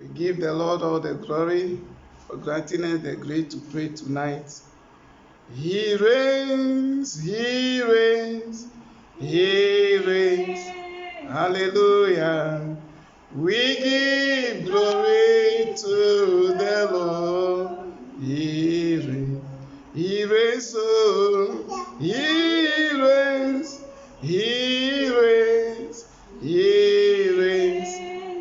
We give the Lord all the glory for granting us the grace to pray tonight. He reigns, He reigns, He reigns. Hallelujah. We give glory to the Lord. He reigns, He reigns, oh, He reigns, He reigns, He reigns.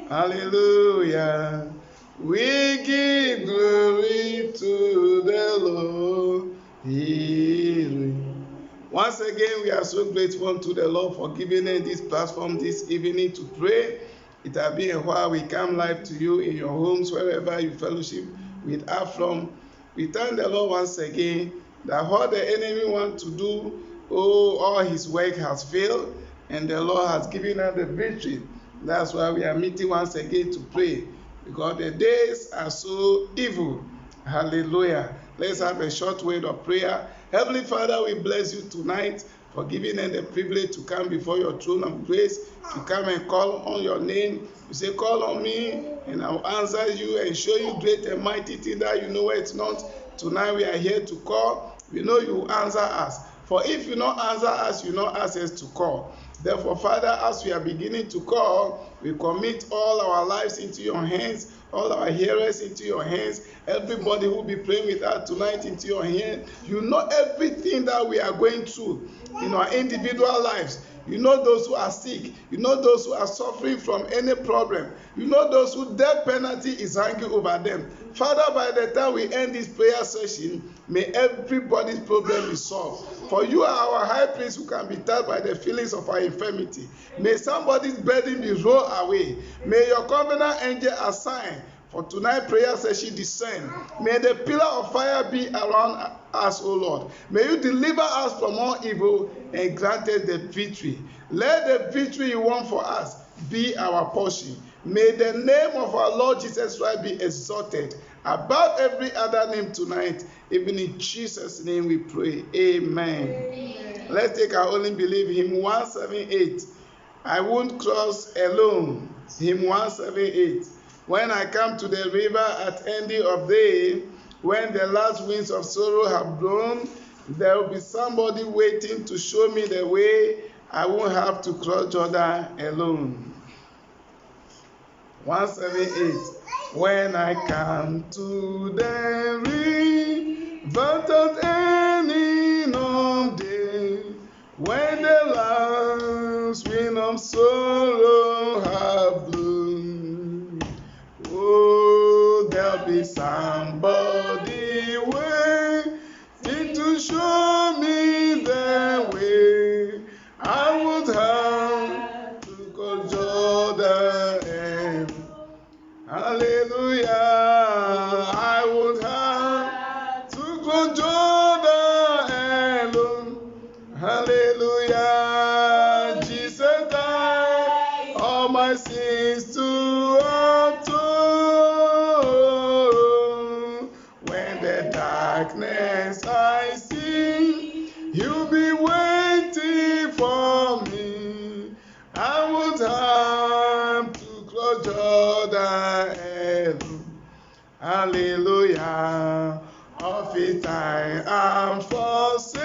Hallelujah. We give glory to the Lord. He reigns. Once again, we are so grateful to the Lord for giving us this platform this evening to pray. It has been a while. We come live to you in your homes, wherever you fellowship with us from. We thank the Lord once again that what the enemy wants to do, all his work has failed, and the Lord has given us the victory. That's why we are meeting once again to pray, because the days are so evil. Hallelujah. Let's have a short word of prayer. Heavenly Father, we bless you tonight for giving us the privilege to come before your throne of grace, to come and call on your name. You say, call on me, and I'll answer you and show you great and mighty things that you know it's not. Tonight we are here to call. We know you will answer us. For if you not answer us, you not ask us to call. Therefore, Father, as we are beginning to call, we commit all our lives into your hands, all our hearers into your hands, everybody who will be praying with us tonight into your hands. You know everything that we are going through in our individual lives. You know those who are sick. You know those who are suffering from any problem. You know those who death penalty is hanging over them. Father, by the time we end this prayer session, may everybody's problem be solved. For you are our high priest who can be touched by the feelings of our infirmity. May somebody's burden be rolled away. May your covenant angel assign for tonight's prayer session descend. May the pillar of fire be around us, O Lord. May you deliver us from all evil and grant us the victory. Let the victory you want for us be our portion. May the name of our Lord Jesus Christ be exalted above every other name tonight. Even in Jesus' name we pray. Amen. Amen. Let's take our only believe hymn 178. I won't cross alone. Hymn 178. When I come to the river at ending of day, when the last winds of sorrow have blown, there will be somebody waiting to show me the way. I won't have to cross Jordan alone. 178. When I come to the river at ending of day, when the last wind of sorrow have blown, oh, there'll be somebody waiting to show me the way. I would have to go Jordan. Hallelujah. I would have to go Jordan alone. Hallelujah. Jesus died all my sins to atone. When the darkness I see, you'll be waiting for me. I would have to cross Jordan alone. Hallelujah. Of it I am forsaken,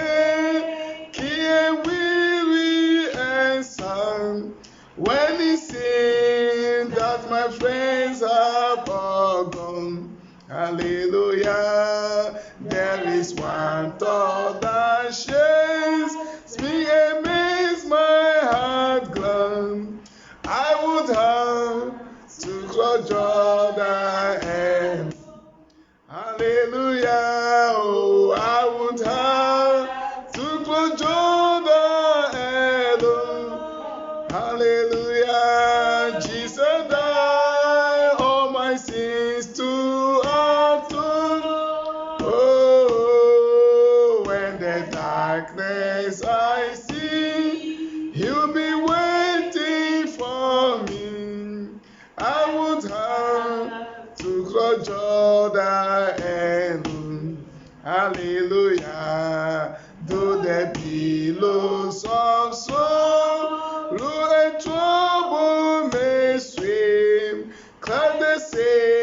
weary and sad. When it seems that my friends are all gone, hallelujah. There is one thought that shakes me and makes my heart glad. I would have to cross Jordan. Hallelujah. Oh, I would have to cross Jordan. Hallelujah. Jesus died all my sins to atone. Oh, when the darkness I see, he'll be waiting for me. I would have to cross Jordan. Hallelujah. Though the billows of sorrow and trouble may swim, climb the same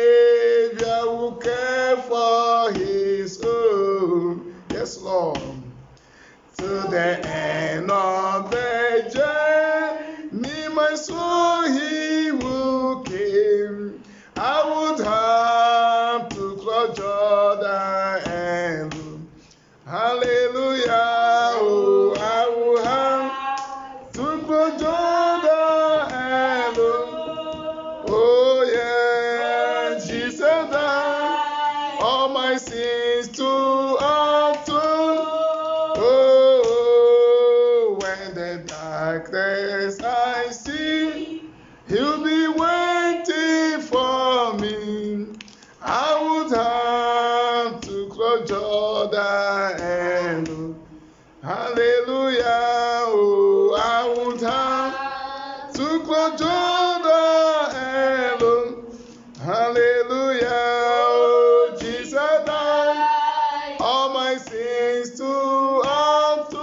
Hallelujah. Oh, Jesus died all my sins to undo.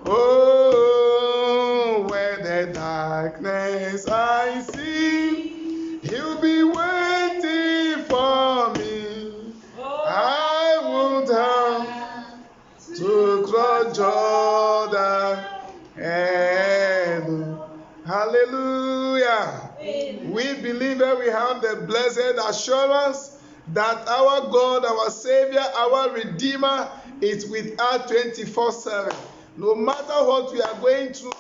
Oh, where the darkness I see, he'll be waiting for me. I won't have to cross Jordan. And hallelujah. We believe that we have the blessed assurance that our God, our Savior, our Redeemer is with us 24/7. No matter what we are going through,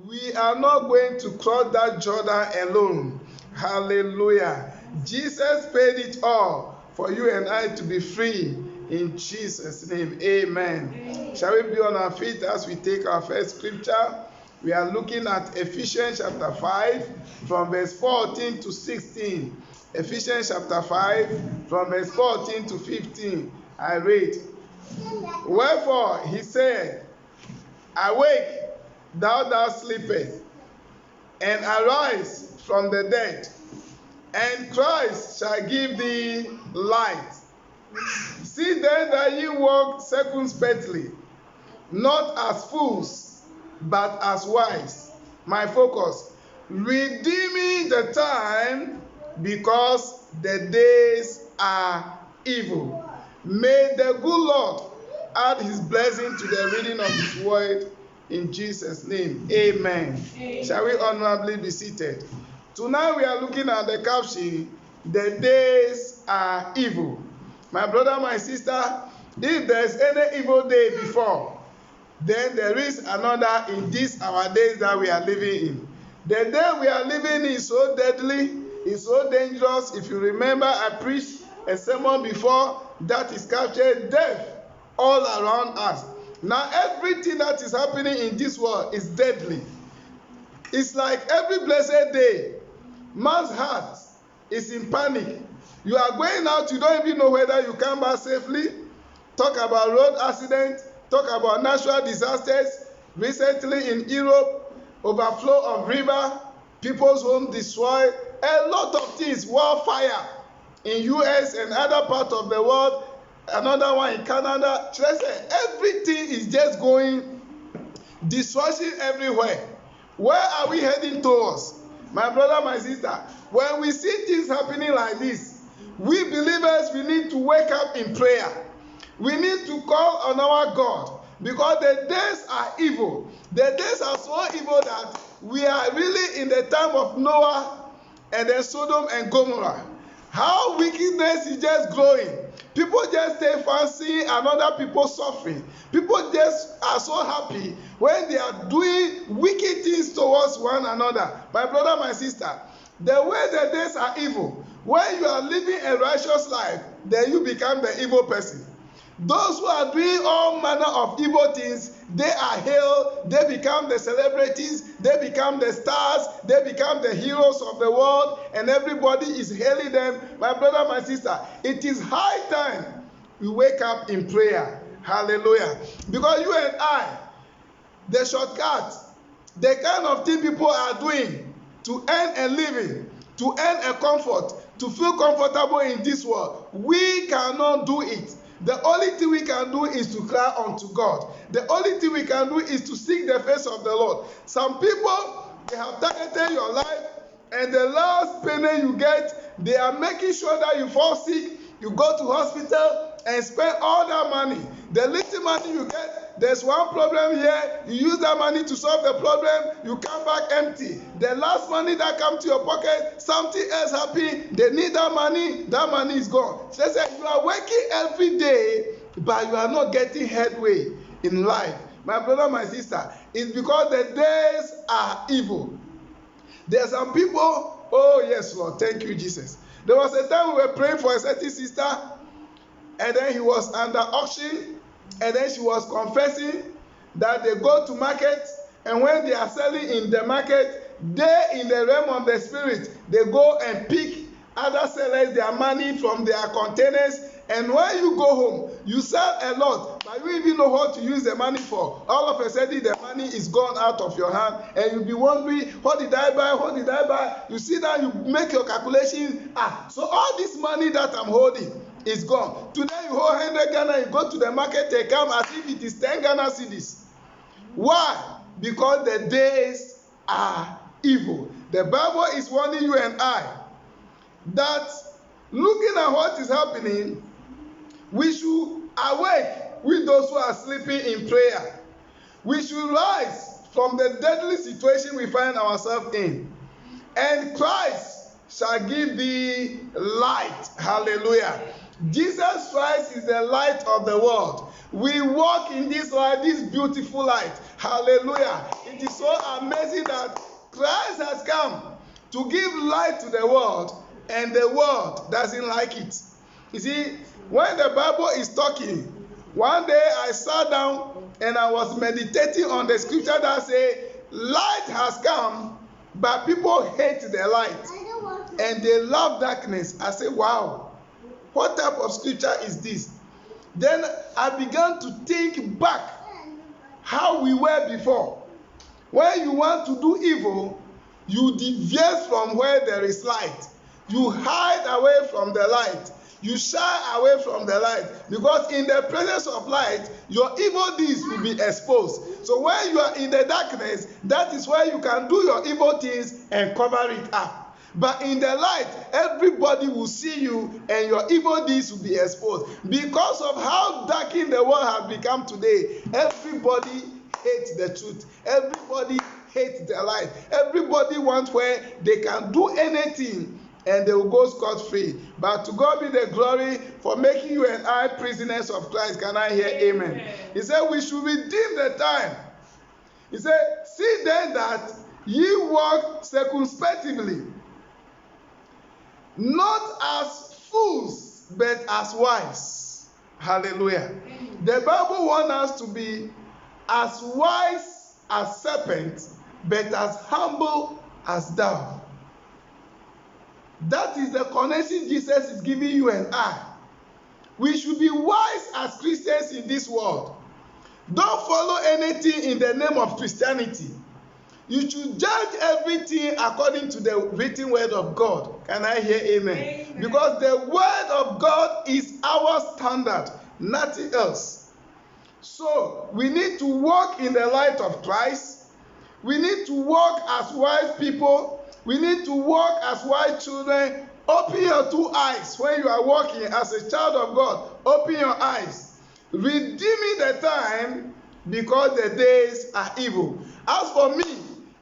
we are not going to cross that Jordan alone. Hallelujah. Jesus paid it all for you and I to be free. In Jesus' name, amen. Shall we be on our feet as we take our first scripture? We are looking at Ephesians chapter 5 from verse 14 to 16. Ephesians chapter 5 from verse 14 to 15. I read. Wherefore he said, Awake, thou that sleepest, and arise from the dead, and Christ shall give thee light. See then that ye walk circumspectly, not as fools, but as wise. My focus. Redeeming the time, because the days are evil. May the good Lord add his blessing to the reading of his word in Jesus' name. Amen. Shall we honorably be seated? Tonight we are looking at the caption, the days are evil. My brother, my sister, if there's any evil day before, then there is another in these our days that we are living in. The day we are living is so deadly, is so dangerous. If you remember, I preached a sermon before that is captured death all around us. Now everything that is happening in this world is deadly. It's like every blessed day, man's heart is in panic. You are going out, you don't even know whether you come back safely. Talk about road accidents, talk about natural disasters. Recently in Europe, overflow of river, people's home destroyed, a lot of things, wildfire in US and other parts of the world, another one in Canada. Everything is just going, destruction everywhere. Where are we heading towards? My brother, my sister, when we see things happening like this, we believers, we need to wake up in prayer. We need to call on our God, because the days are evil. The days are so evil that we are really in the time of Noah and then Sodom and Gomorrah. How wickedness is just growing. People just stay fancy and other people suffering. People just are so happy when they are doing wicked things towards one another. My brother, my sister, the way the days are evil, when you are living a righteous life, then you become the evil person. Those who are doing all manner of evil things, they are hailed, they become the celebrities, they become the stars, they become the heroes of the world, and everybody is hailing them. My brother, my sister, it is high time we wake up in prayer. Hallelujah. Because you and I, the shortcut, the kind of thing people are doing to earn a living, to earn a comfort, to feel comfortable in this world, we cannot do it. The only thing we can do is to cry unto God. The only thing we can do is to seek the face of the Lord. Some people, they have targeted your life, and the last penny you get, they are making sure that you fall sick, you go to hospital and spend all that money. The little money you get, there's one problem here, you use that money to solve the problem, you come back empty. The last money that comes to your pocket, something else happened, they need that money is gone. So you are working every day, but you are not getting headway in life. My brother, my sister, it's because the days are evil. There are some people, oh yes, Lord, thank you, Jesus. There was a time we were praying for a certain sister, and then he was under auction, and then she was confessing that they go to market, and when they are selling in the market, they in the realm of the spirit, they go and pick other sellers their money from their containers, And when you go home, you sell a lot, but you even know what to use the money for. All of a sudden, the money is gone out of your hand, and you'll be wondering, what did I buy? What did I buy? You sit down, you make your calculation. So all this money that I'm holding is gone. Today, you hold 100 Ghana, you go to the market, they come as if it is 10 Ghana cedis. Why? Because the days are evil. The Bible is warning you and I that looking at what is happening, we should awake with those who are sleeping in prayer. We should rise from the deadly situation we find ourselves in. And Christ shall give thee light. Hallelujah. Jesus Christ is the light of the world. We walk in this light, this beautiful light. Hallelujah. It is so amazing that Christ has come to give light to the world, and the world doesn't like it. You see, when the Bible is talking, one day I sat down and I was meditating on the scripture that says, light has come, but people hate the light and they love darkness. I said, wow, what type of scripture is this? Then I began to think back how we were before. When you want to do evil, you deviate from where there is light. You hide away from the light. You shy away from the light, because in the presence of light, your evil deeds will be exposed. So when you are in the darkness, that is where you can do your evil things and cover it up. But in the light, everybody will see you and your evil deeds will be exposed. Because of how darkened the world has become today, everybody hates the truth. Everybody hates the light. Everybody wants where they can do anything and they will go scot-free. But to God be the glory for making you and I prisoners of Christ. Can I hear amen? Amen. He said we should redeem the time. He said, see then that ye walk circumspectively, not as fools, but as wise. Hallelujah. Amen. The Bible wants us to be as wise as serpents, but as humble as doves. That is the connection Jesus is giving you and I. We should be wise as Christians in this world. Don't follow anything in the name of Christianity. You should judge everything according to the written word of God. Can I hear amen? Amen. Because the word of God is our standard, nothing else. So we need to walk in the light of Christ. We need to walk as wise people. We need to walk as wise children. Open your two eyes when you are walking as a child of God. Open your eyes. Redeeming the time, because the days are evil. As for me,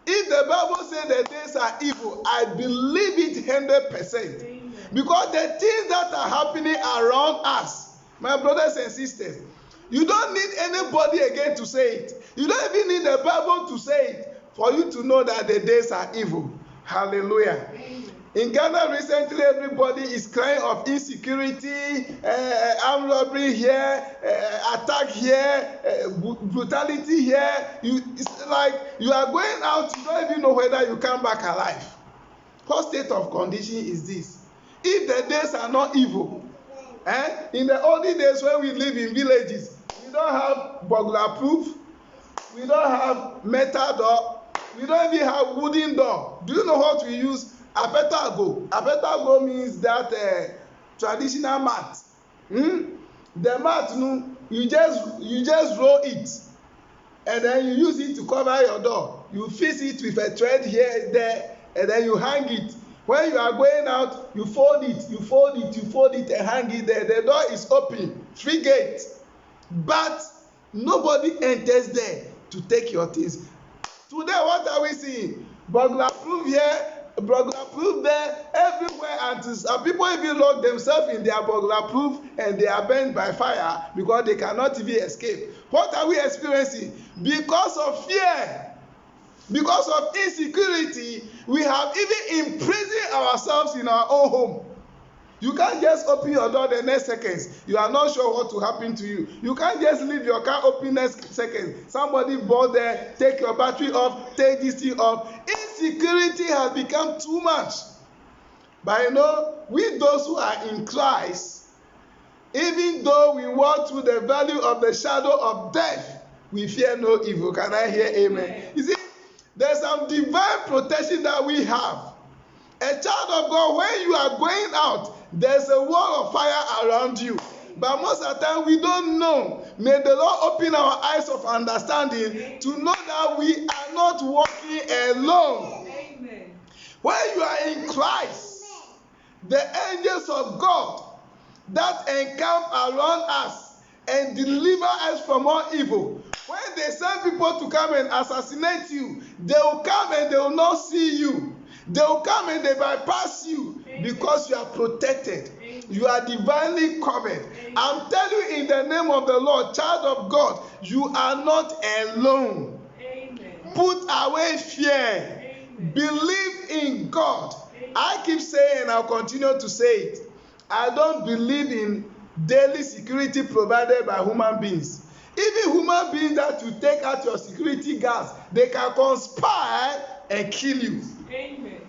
if the Bible says the days are evil, I believe it 100%. Amen. Because the things that are happening around us, my brothers and sisters, you don't need anybody again to say it. You don't even need the Bible to say it for you to know that the days are evil. Hallelujah. Amen. In Ghana recently, everybody is crying of insecurity, armed robbery here, attack here, brutality here. It's like you are going out, you don't even know whether you come back alive. What state of condition is this? If the days are not evil, in the olden days when we live in villages, we don't have burglar proof, we don't have metal door, we don't even have wooden door. Do you know what we use? Apetago. Apetago means that traditional mat. The mat, you just roll it, and then you use it to cover your door. You fix it with a thread here, there, and then you hang it. When you are going out, you fold it, and hang it there. The door is open, free gate. But nobody enters there to take your things. Today, what are we seeing? Burglar proof here, burglar proof there, everywhere. And some people even lock themselves in their burglar proof and they are burned by fire because they cannot even escape. What are we experiencing? Because of fear, because of insecurity, we have even imprisoned ourselves in our own home. You can't just open your door the next seconds. You are not sure what will happen to you. You can't just leave your car open next second. Somebody bought there, take your battery off, take this thing off. Insecurity has become too much. But we those who are in Christ, Even though we walk through the valley of the shadow of death, we fear no evil. Can I hear amen? You see, there's some divine protection that we have. A child of God, when you are going out, there's a wall of fire around you. But most of the time, we don't know. May the Lord open our eyes of understanding to know that we are not walking alone. Amen. When you are in Christ, the angels of God that encamp around us and deliver us from all evil. When they send people to come and assassinate you, they will come and they will not see you. They will come and they bypass you because you are protected. You are divinely covered. I'm telling you in the name of the Lord, child of God, you are not alone. Put away fear. Believe in God. I keep saying, and I'll continue to say it, I don't believe in daily security provided by human beings. Even human beings that you take out your security guards, they can conspire and kill you. Amen.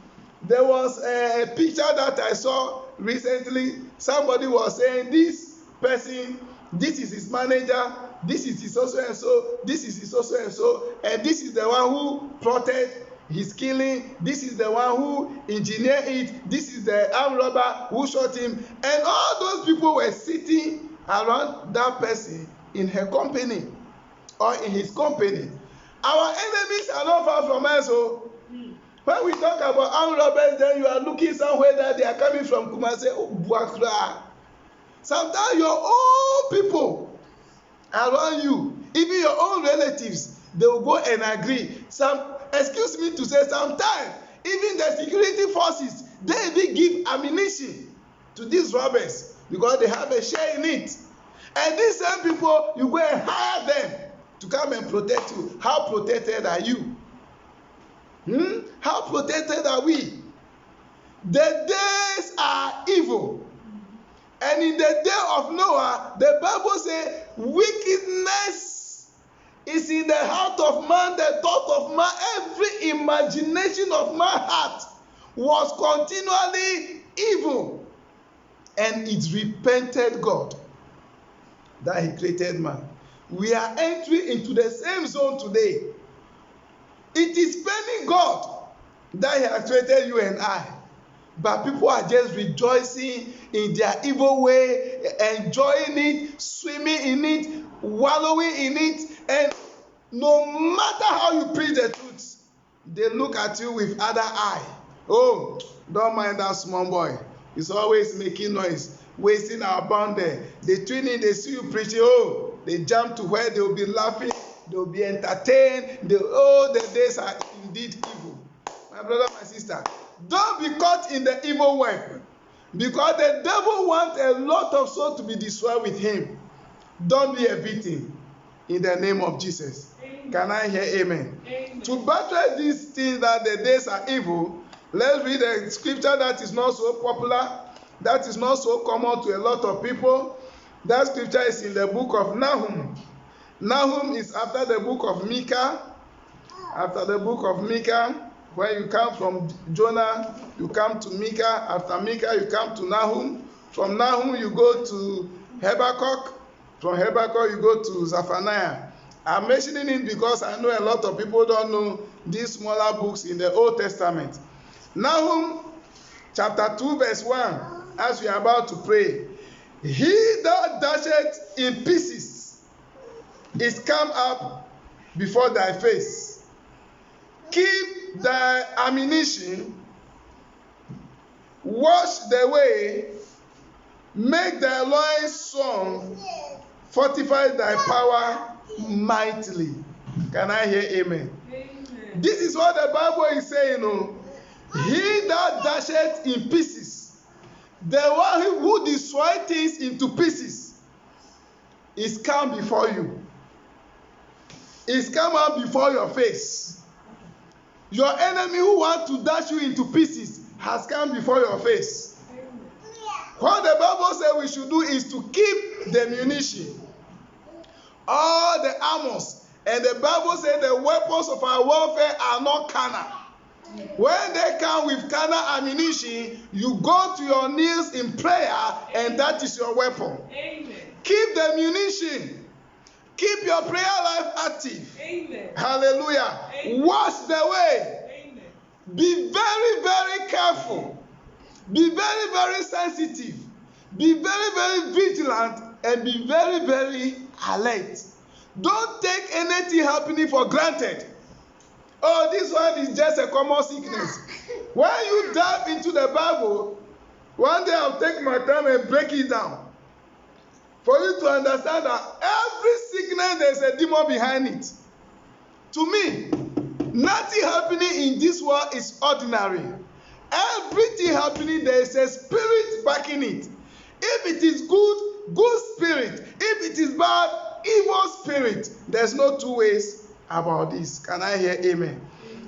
There was a picture that I saw recently. Somebody was saying, this person, this is his manager, this is his so and so, this is his so and so, and this is the one who plotted his killing, this is the one who engineered it, this is the armed robber who shot him, and all those people were sitting around that person in her company or in his company. Our enemies are not far from us. So when we talk about armed robbers, then you are looking somewhere that they are coming from Kumasi, Buakra. Sometimes your own people around you, even your own relatives, they will go and agree. Excuse me to say, sometimes even the security forces, they even give ammunition to these robbers because they have a share in it. And these same people, you go and hire them to come and protect you. How protected are you? How protected are we? The days are evil. And in the day of Noah, the Bible says, wickedness is in the heart of man, the thought of man, every imagination of my heart was continually evil. And it repented God that he created man. We are entering into the same zone today. It is paining God that he has created you and I. But people are just rejoicing in their evil way, enjoying it, swimming in it, wallowing in it. And no matter how you preach the truth, they look at you with other eye. Oh, don't mind that small boy. He's always making noise, wasting our bond there. They tune in, they see you preaching. Oh, they jump to where they will be laughing, they will be entertained. The days are indeed evil. My brother, my sister, don't be caught in the evil work, because the devil wants a lot of souls to be destroyed with him. Don't be a victim in the name of Jesus. Amen. Can I hear amen? Amen. To battle these things that the days are evil, let's read a scripture that is not so popular, that is not so common to a lot of people. That scripture is in the book of Nahum. Nahum is after the book of Micah. After the book of Micah, when you come from Jonah, you come to Micah. After Micah, you come to Nahum. From Nahum, you go to Habakkuk. From Habakkuk, you go to Zephaniah. I'm mentioning it because I know a lot of people don't know these smaller books in the Old Testament. Nahum chapter 2 verse 1, as we are about to pray. He that dasheth in pieces is come up before thy face. Keep thy ammunition, wash the way, make thy loins strong, fortify thy power mightily. Can I hear amen? Amen. This is what the Bible is saying. He that dasheth in pieces, the one who destroys things into pieces, is come before you. Is come out before your face. Your enemy who wants to dash you into pieces has come before your face. What the Bible says we should do is to keep the munition, all the armors. And the Bible says the weapons of our warfare are not carnal. When they come with carnal ammunition, you go to your knees in prayer, and that is your weapon. Amen. Keep the ammunition. Keep your prayer life active. Amen. Hallelujah. Amen. Watch the way. Amen. Be very, very careful. Be very, very sensitive. Be very, very vigilant, and be very, very alert. Don't take anything happening for granted. Oh, this one is just a common sickness. When you dive into the Bible, one day I'll take my time and break it down for you to understand that every sickness, there's a demon behind it. To me, nothing happening in this world is ordinary. Everything happening, there is a spirit backing it. If it is good, good spirit. If it is bad, evil spirit. There's no two ways about this. Can I hear amen?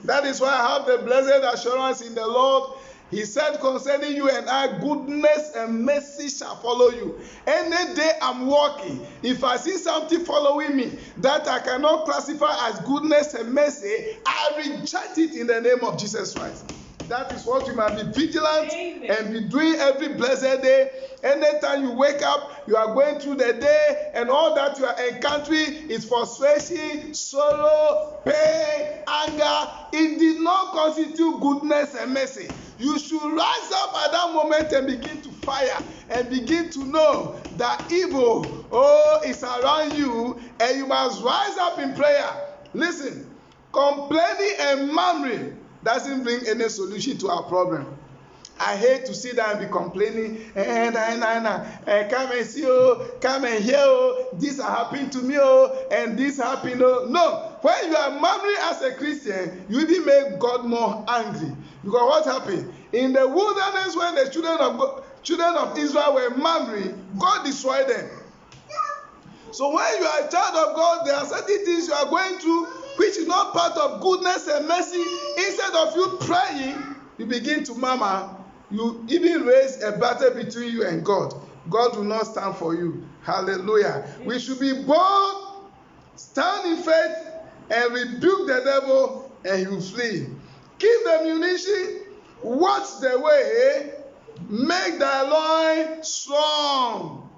That is why I have the blessed assurance in the Lord. He said concerning you and I, goodness and mercy shall follow you. Any day I'm walking, if I see something following me that I cannot classify as goodness and mercy, I reject it in the name of Jesus Christ. That is what you must be vigilant. Amen. And be doing every blessed day. Anytime you wake up, you are going through the day, and all that you are encountering is frustration, sorrow, pain, anger. It did not constitute goodness and mercy. You should rise up at that moment and begin to fire and begin to know that evil, is around you, and you must rise up in prayer. Listen, complaining and murmuring doesn't bring any solution to our problem. I hate to sit down and be complaining, come and see, come and hear, this happened to me, and this happened. No, when you are murmuring as a Christian, you even make God more angry. Because what happened? In the wilderness, when the children of Israel were murmuring, God destroyed them. So when you are a child of God, there are certain things you are going through which is not part of goodness and mercy. Instead of you praying, you begin to murmur. You even raise a battle between you and God. God will not stand for you. Hallelujah. We should be bold, stand in faith, and rebuke the devil, and he will flee. Keep the ammunition, watch the way, make thy loin strong.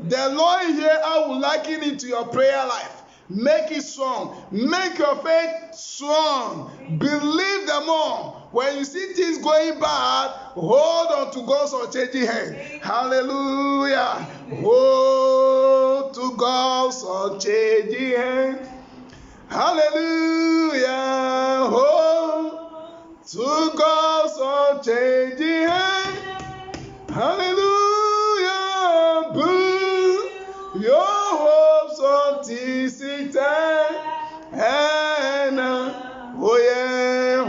The loin here, I will liken it to your prayer life. Make it strong. Make your faith strong. Believe the more. When you see things going bad, hold on to God's unchanging hand. Hallelujah. Hold to God's unchanging hand. Hallelujah. Hold to God's unchanging hand. Hallelujah. Build your hopes on things eternal.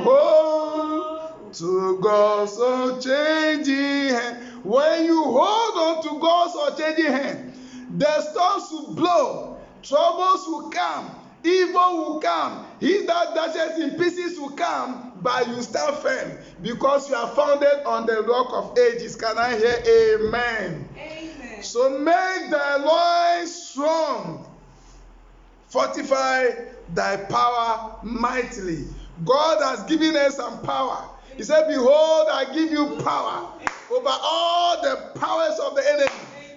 Hold to God's unchanging hand. When you hold on to God's unchanging hand, the storms will blow, troubles will come, evil will come, he that dashes in pieces will come, but you stand firm because you are founded on the rock of ages. Can I hear amen? Amen. So make thy loins strong, fortify thy power mightily. God has given us some power. He said, behold, I give you power over all the powers of the enemy.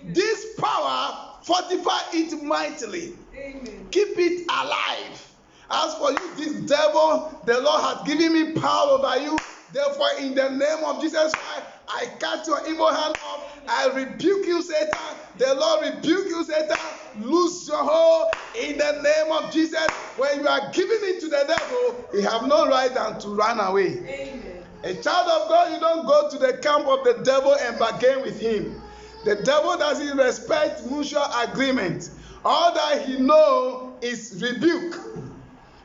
Amen. This power, fortify it mightily. Amen. Keep it alive. As for you, this devil, the Lord has given me power over you. Therefore, in the name of Jesus Christ, I cut your evil hand off. I rebuke you, Satan. The Lord rebuke you, Satan. Loose your hold in the name of Jesus. When you are giving it to the devil, you have no right than to run away. Amen. A child of God, you don't go to the camp of the devil and bargain with him. The devil doesn't respect mutual agreement. All that he knows is rebuke.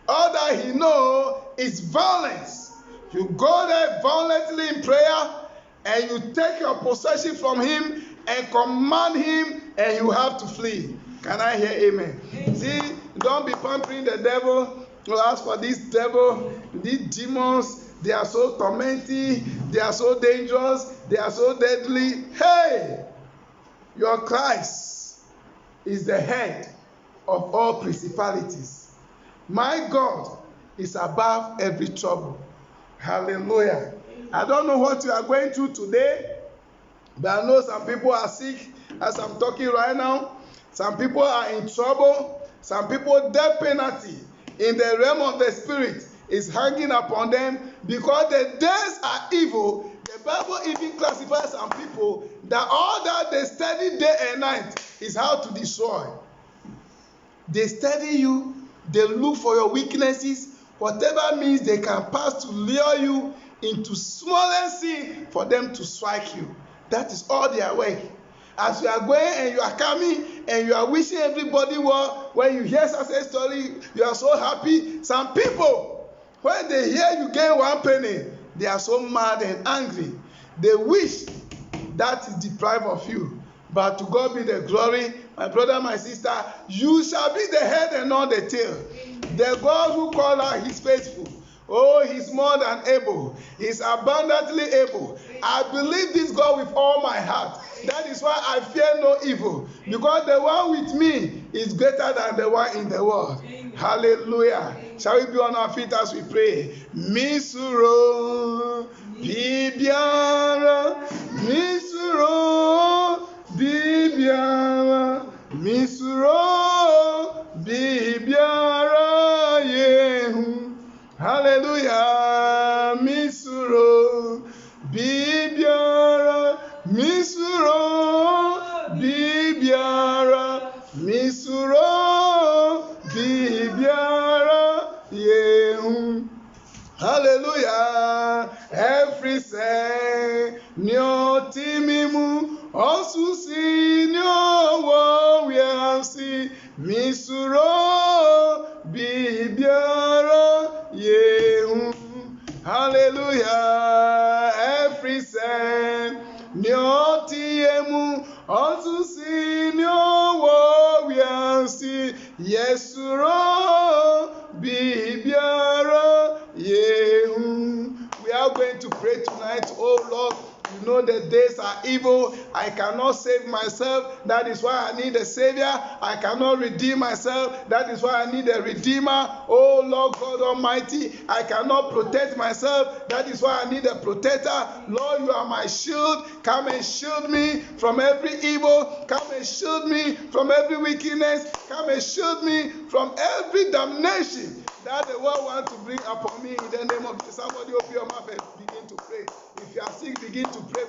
All that he knows is violence. You go there violently in prayer, and you take your possession from him and command him, and you have to flee. Can I hear amen? See, don't be pampering the devil. You ask for this devil, these demons. They are so tormenting. They are so dangerous. They are so deadly. Hey, your Christ is the head of all principalities. My God is above every trouble. Hallelujah. I don't know what you are going through today, but I know some people are sick as I'm talking right now. Some people are in trouble. Some people, death penalty in the realm of the spirit is hanging upon them because the days are evil. The Bible even classifies some people that all that they study day and night is how to destroy. They study you, they look for your weaknesses, whatever means they can pass to lure you into smallest sin for them to strike you. That is all their work. As you are going and you are coming and you are wishing everybody well, when you hear such a story, you are so happy. Some people, when they hear you gain 1 penny, they are so mad and angry. They wish that is deprived of you. But to God be the glory, my brother, my sister, you shall be the head and not the tail. The God who called out is faithful. Oh, he's more than able. He's abundantly able. I believe this God with all my heart. That is why I fear no evil. Because the one with me is greater than the one in the world. Hallelujah. Shall we be on our feet as we pray? Misuro, Bibiara, Misuro, Bibiara, Misuro, Bibiara, Yehu. Hallelujah, Misuro, Bibiara, Misuro, Bibiara, Misuro, Bibiara, Yehu. Hallelujah, every say, Nyo Timimu, Osusi, Nyo Wawiasi, Misuro, Bibiara, Yehu. Hallelujah, every say, Nyo Tiemu, Osusi, Nyo Wawiasi, Yesuro, Bibiara, Yehu. We are going to pray tonight. Oh Lord, you know the days are evil. I cannot save myself. That is why I need a savior. I cannot redeem myself. That is why I need a redeemer. Oh Lord God Almighty, I cannot protect myself. That is why I need a protector. Lord, you are my shield. Come and shield me from every evil. Come and shield me from every wickedness. Come and shield me from every damnation that the world wants to bring upon me in the name of Jesus. Somebody open your mouth and begin to pray. If you are sick, begin to pray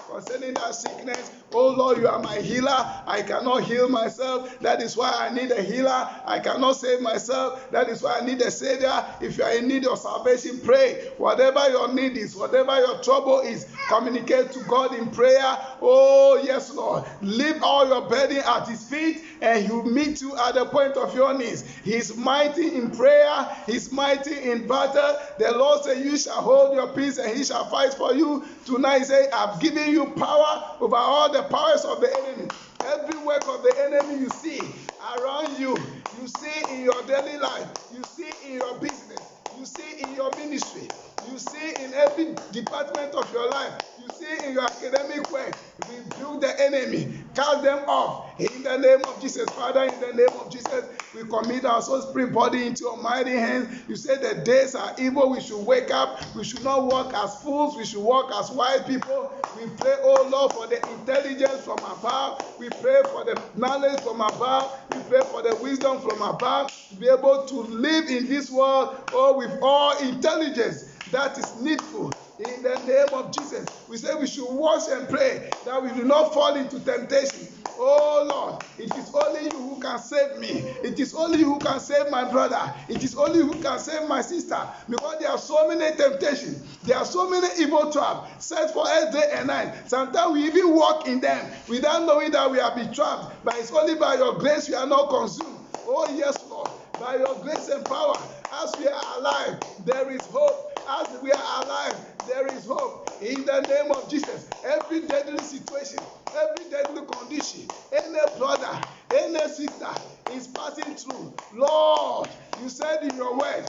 concerning that sickness. Oh Lord, you are my healer. I cannot heal myself. That is why I need a healer. I cannot save myself. That is why I need a savior. If you are in need of salvation, pray. Whatever your need is, whatever your trouble is, communicate to God in prayer. Oh yes, Lord. Leave all your burden at his feet and he will meet you at the point of your needs. He is mighty in prayer. He is mighty in battle. The Lord said, you shall hold your peace and he shall fight for you. Tonight he said, I've given you power over all the powers of the enemy. Every work of the enemy you see around you, you see in your daily life, you see in your business, you see in your ministry, you see in every department of your life, you see in your academic work. Rebuke the enemy, cast them off in the name of Jesus. Father, in the name of Jesus, we commit our soul, spirit, body into your mighty hands. You say the days are evil. We should wake up. We should not walk as fools. We should walk as wise people. We pray, oh Lord, for the intelligence from above. We pray for the knowledge from above. We pray for the wisdom from above to be able to live in this world, oh, with all intelligence that is needful. In the name of Jesus, we say we should watch and pray that we do not fall into temptation. Oh Lord, it is only you who can save me. It is only you who can save my brother. It is only you who can save my sister. Because there are so many temptations. There are so many evil traps set for us day and night. Sometimes we even walk in them without knowing that we are being trapped. But it's only by your grace we are not consumed. Oh yes, Lord. By your grace and power, as we are alive, there is hope. As we are alive, there is hope. In the name of Jesus, every deadly situation, every deadly condition, any brother, any sister is passing through. Lord, you said in your word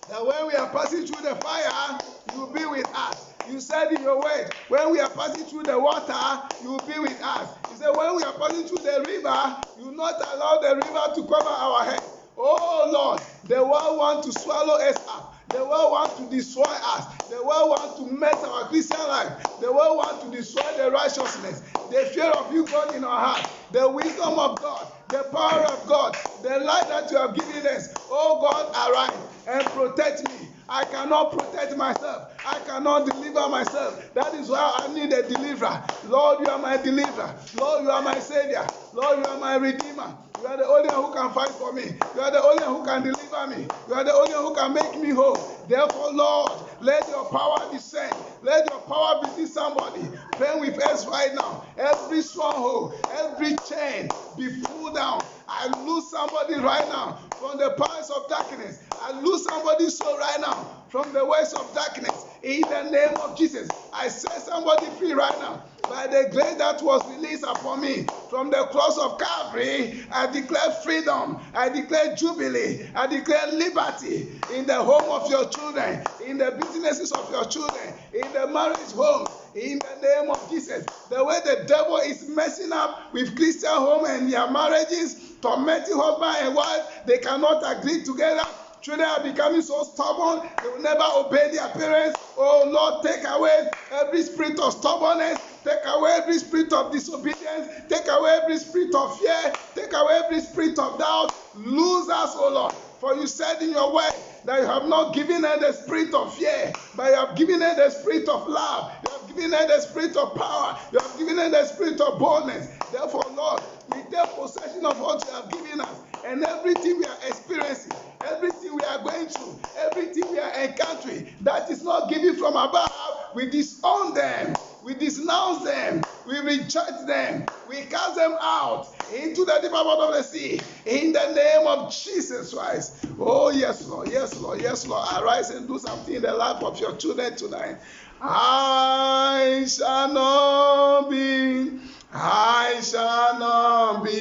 that when we are passing through the fire, you will be with us. You said in your word, when we are passing through the water, you will be with us. You said when we are passing through the river, you will not allow the river to cover our head. Oh Lord, the world wants to swallow us up. The world wants to destroy us. The world wants to mess our Christian life. The world wants to destroy the righteousness, the fear of you, God, in our heart, the wisdom of God, the power of God, the light that you have given us. Oh God, arise and protect me. I cannot protect myself. I cannot deliver myself. That is why I need a deliverer. Lord, you are my deliverer. Lord, you are my savior. Lord, you are my redeemer. You are the only one who can fight for me. You are the only one who can deliver me. You are the only one who can make me whole. Therefore, Lord, let your power descend. Let your power visit somebody. Pray with us right now. Every stronghold, every chain be pulled down. I lose somebody right now from the powers of darkness. I lose somebody's soul right now from the ways of darkness. In the name of Jesus, I set somebody free right now. By the grace that was released upon me from the cross of Calvary, I declare freedom, I declare jubilee, I declare liberty in the home of your children, in the businesses of your children, in the marriage home, in the name of Jesus. The way the devil is messing up with Christian home and their marriages, tormenting husband and wife, they cannot agree together. Children are becoming so stubborn, they will never obey their parents. Oh Lord, take away every spirit of stubbornness, take away every spirit of disobedience, take away every spirit of fear, take away every spirit of doubt. Lose us, oh Lord. For you said in your word that you have not given her the spirit of fear, but you have given her the spirit of love. You have given her the spirit of power. You have given her the spirit of boldness. Therefore, Lord, we take possession of what you have given us, and everything we are experiencing, everything we are going through, everything we are encountering that is not given from above, we disown them, we denounce them, we reject them, we cast them out into the deep bottom of the sea in the name of Jesus Christ. Oh yes, Lord, yes, Lord, yes, Lord. Arise and do something in the life of your children tonight. I shall not be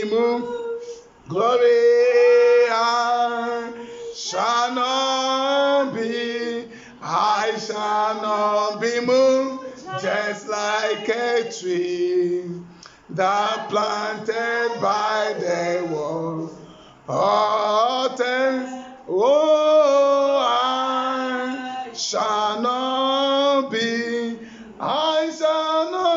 moved. Glory, I shall not be moved, just like a tree that planted by the wall. Oh, I shall not be moved. I shall not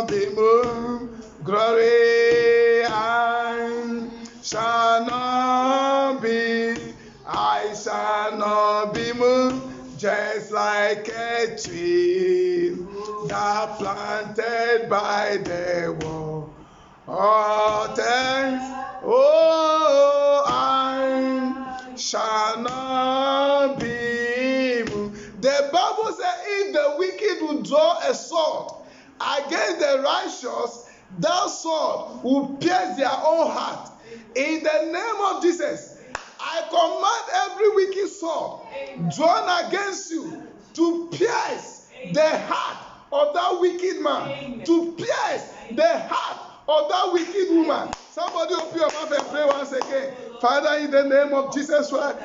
be moved. Glory, I shall not be moved, just like a tree that planted by the wall. Oh, I shall not be moved. The Bible says, if the wicked will draw a sword against the righteous, that sword will pierce their own heart. In the name of Jesus, I command every wicked sword drawn against you to pierce the heart of that wicked man, to pierce the heart of that wicked woman. Somebody open your mouth and pray once again. Father, in the name of Jesus Christ,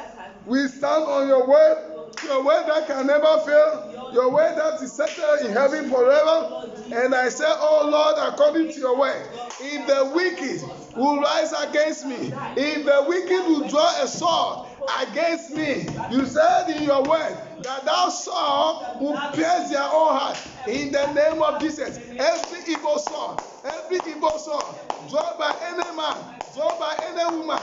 we stand on your word that can never fail, your word that is settled in heaven forever. And I say, oh Lord, according to your word, if the wicked will rise against me, if the wicked will draw a sword against me, you said in your word that thou sword will pierce their own heart. In the name of Jesus, every evil sword drawn by any man, drawn by any woman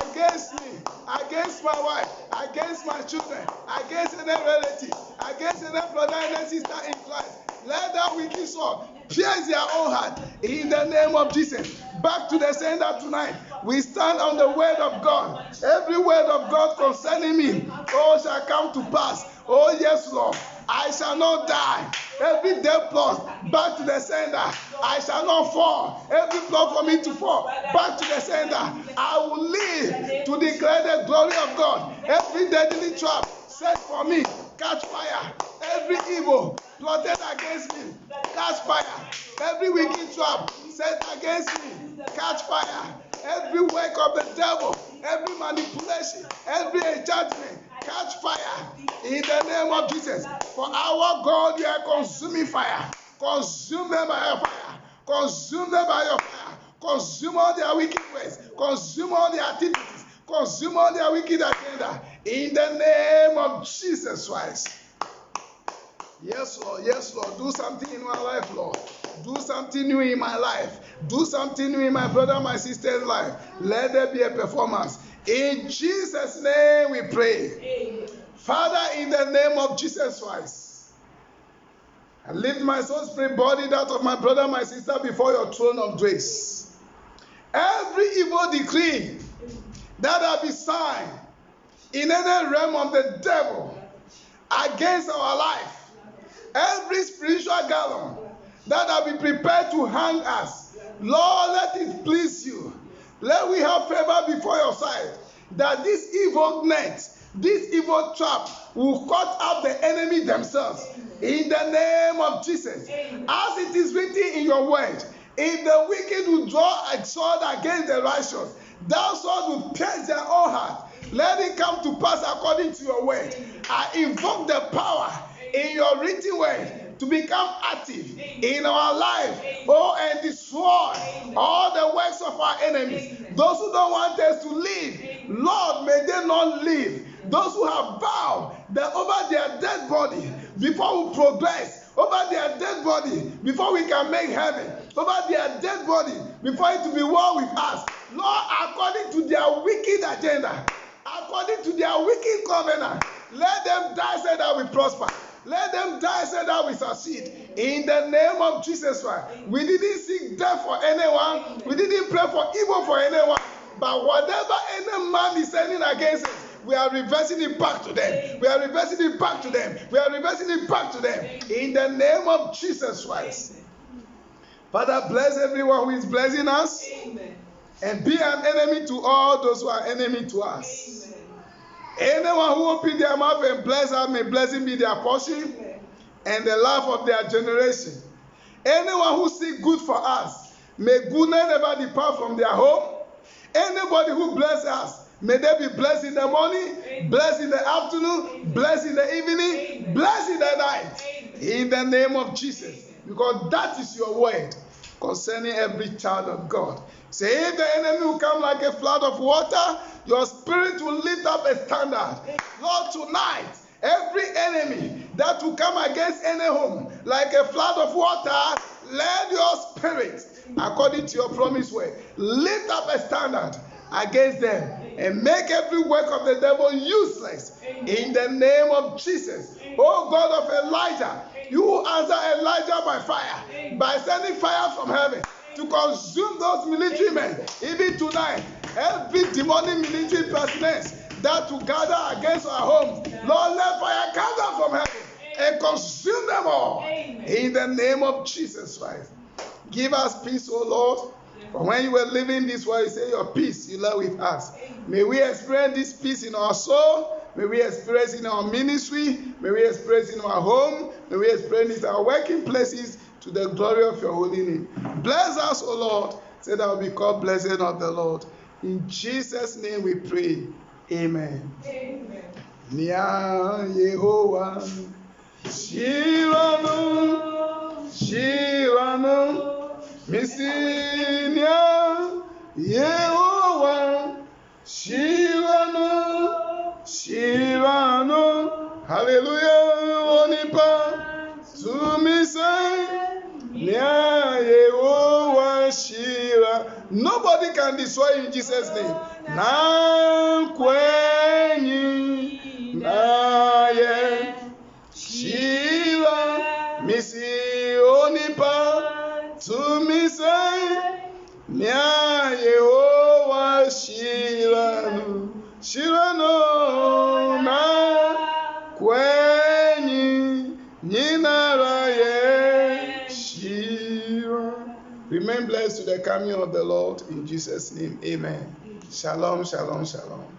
against me, against my wife, against my children, against any relative, against any brother and sister in Christ, let that wicked sword pierce their own heart. In the name of Jesus. Back to the sender tonight. We stand on the word of God. Every word of God concerning me, all shall come to pass. Oh yes, Lord. I shall not die. Every death plot, back to the sender. I shall not fall. Every plot for me to fall, back to the sender. I will live to declare the glory of God. Every deadly trap set for me, catch fire. Every evil plotted against me, catch fire. Every wicked trap set against me, catch fire. Every work of the devil, every manipulation, every enchantment, catch fire. In the name of Jesus. For our God, you are consuming fire. Consume them by your fire. Consume them by your fire. Consume all their wicked ways. Consume all their activities. Consume all their wicked agenda. In the name of Jesus Christ. Yes, Lord. Yes, Lord. Do something in my life, Lord. Do something new in my life. Do something new in my brother, my sister's life. Let there be a performance. In Jesus' name we pray. Amen. Father, in the name of Jesus Christ, I lift my soul, spirit, body, that of my brother, my sister before your throne of grace. Every evil decree that have been signed in any realm of the devil against our life, every spiritual gallon that have been prepared to hang us, Lord, let it please you. Let we have favor before your sight, that this evil net, this evil trap will cut out the enemy themselves. In the name of Jesus. As it is written in your word, if the wicked will draw a sword against the righteous, that sword will pierce their own heart. Let it come to pass according to your word. I invoke the power in your written word to become active in our life, and destroy all the works of our enemies. Those who don't want us to live, Lord, may they not live. Those who have vowed that over their dead body, before we progress, over their dead body, before we can make heaven, over their dead body, before it will be war with us, Lord, according to their wicked agenda, according to their wicked covenant, let them die so that we prosper. Let them die so that we succeed. In the name of Jesus Christ. We didn't seek death for anyone. We didn't pray for evil for anyone. But whatever any man is sending against us, we are reversing it back to them. We are reversing it back to them. We are reversing it back to them. In the name of Jesus Christ. Father, bless everyone who is blessing us. Amen. And be an enemy to all those who are enemy to us. Amen. Anyone who open their mouth and bless us, may blessing be their portion. Amen. And the life of their generation. Anyone who seek good for us, may goodness never depart from their home. Anybody who bless us, may they be blessed in the morning, Amen. Blessed in the afternoon, Amen. Blessed in the evening, Amen. Blessed in the night. Amen. In the name of Jesus. Amen. Because that is your word concerning every child of God. Say, if the enemy will come like a flood of water, your spirit will lift up a standard. Lord, tonight, every enemy that will come against any home like a flood of water, let your spirit, according to your promised word, lift up a standard against them and make every work of the devil useless. In the name of Jesus. Oh God of Elijah, you answer Elijah by fire, by sending fire from heaven to consume those military men. Even tonight, every demonic military personnel that will gather against our homes, Lord, let fire come down from heaven and consume them all. In the name of Jesus Christ. Give us peace, O Lord. For when you were living this way, you say your peace you love with us. May we experience this peace in our soul. May we experience it in our ministry. May we experience it in our home. May we experience it in our working places to the glory of your holy name. Bless us, O Lord, so that we be called blessed of the Lord. In Jesus' name we pray. Amen. Amen. Nya Yehovah, Shirano, Shirano, Misinya Yehovah, Shirano, Shirano, Hallelujah, Onipa, to me say, Nya Yehovah, Shira. Nobody can destroy you in Jesus' name. Na kwenye na ye Shira misionipa tumise nya Yehovah Shirano Shirano na kwenye ninara ye Shira. Remain blessed to the coming of the Lord in Jesus' name. Amen. Shalom, shalom, shalom.